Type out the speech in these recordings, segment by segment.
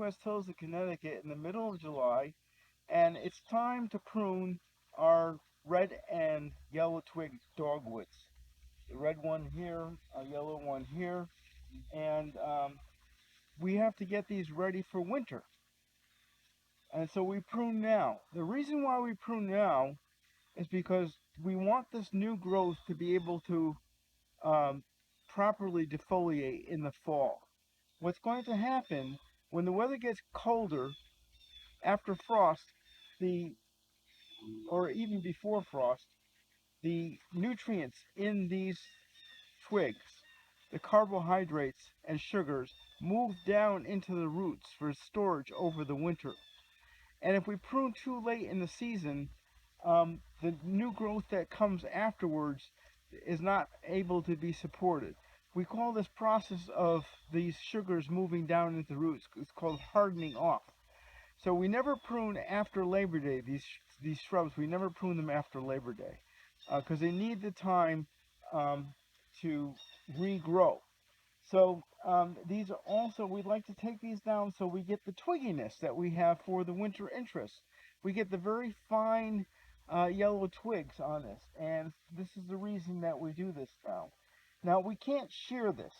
Northwest Hills of Connecticut in the middle of July, and it's time to prune our red and yellow twig dogwoods. The red one here, a yellow one here, and we have to get these ready for winter. And so we prune now. The reason why we prune now is because we want this new growth to be able to um, properly defoliate in the fall. What's going to happen when the weather gets colder after frost, the or even before frost, the nutrients in these twigs, the carbohydrates and sugars, move down into the roots for storage over the winter. And if we prune too late in the season, the new growth that comes afterwards is not able to be supported. We call this process of these sugars moving down into the roots, it's called hardening off. So we never prune after Labor Day. These shrubs, we never prune them after Labor Day because they need the time um, to regrow. So these are also, we'd like to take these down so we get the twigginess that we have for the winter interest. We get the very fine yellow twigs on this, and this is the reason that we do this now. Now we can't shear this.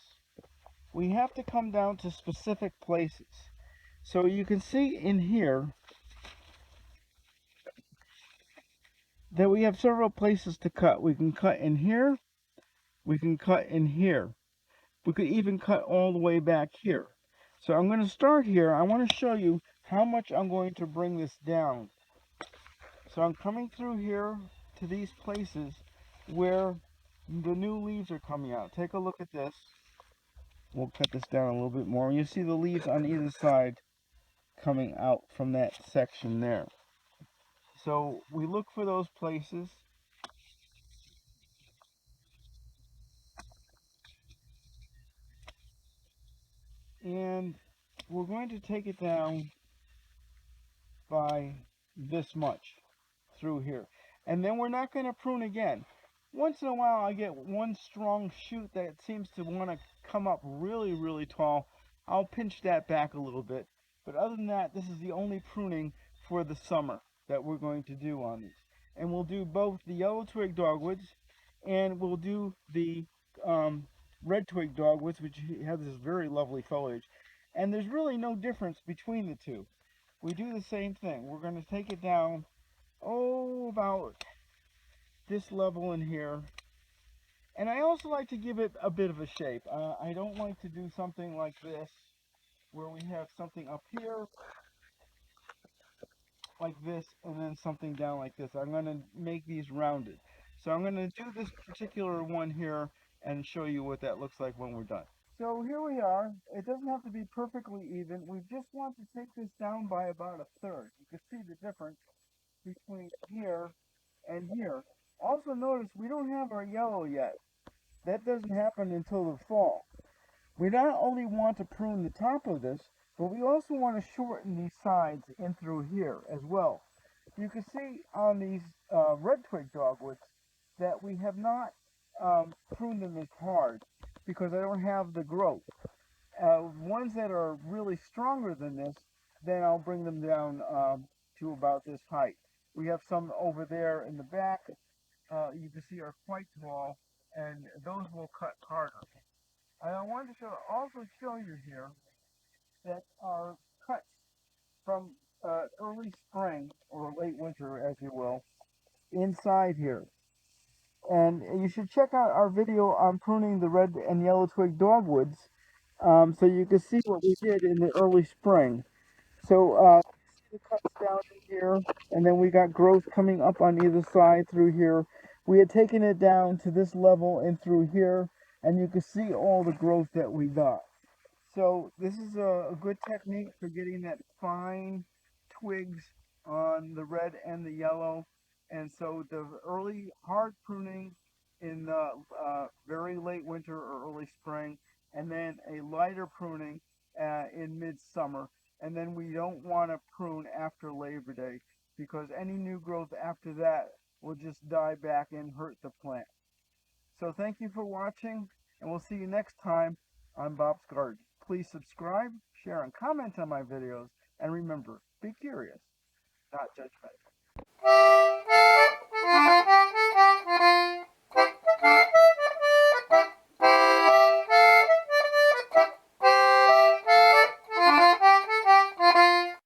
We have to come down to specific places. So you can see in here that we have several places to cut. We can cut in here, we can cut in here. We could even cut all the way back here. So I'm going to start here. I want to show you how much I'm going to bring this down. So I'm coming through here to these places where the new leaves are coming out. Take a look at this. We'll cut this down a little bit more. You see the leaves on either side coming out from that section there. So we look for those places. And we're going to take it down by this much through here. And then we're not going to prune again. Once in a while I get one strong shoot that seems to want to come up really, really tall. I'll pinch that back a little bit. But other than that, this is the only pruning for the summer that we're going to do on these. And we'll do both the yellow twig dogwoods and we'll do the red twig dogwoods, which has this very lovely foliage. And there's really no difference between the two. We do the same thing. We're going to take it down, about this level in here. And I also like to give it a bit of a shape. I don't like to do something like this, where we have something up here, like this, and then something down like this. I'm going to make these rounded. So I'm going to do this particular one here and show you what that looks like when we're done. So here we are. It doesn't have to be perfectly even. We just want to take this down by about a third. You can see the difference between here and here. Also notice we don't have our yellow yet. That doesn't happen until the fall. We not only want to prune the top of this, but we also want to shorten these sides in through here as well. You can see on these red twig dogwoods that we have not pruned them as hard because I don't have the growth. Ones that are really stronger than this, then I'll bring them down to about this height. We have some over there in the back, you can see are quite tall, and those will cut harder. And I wanted to also show you here that our cuts from early spring or late winter, as you will, inside here. And you should check out our video on pruning the red and yellow twig dogwoods, so you can see what we did in the early spring. So see the cuts down in here, and then we got growth coming up on either side through here. We had taken it down to this level and through here, and you can see all the growth that we got. So this is a good technique for getting that fine twigs on the red and the yellow. And so the early hard pruning in the very late winter or early spring, and then a lighter pruning in midsummer. And then we don't want to prune after Labor Day because any new growth after that will just die back and hurt the plant. So thank you for watching, and we'll see you next time on Bob's Garden. Please subscribe, share, and comment on my videos. And remember, be curious, not judgmental.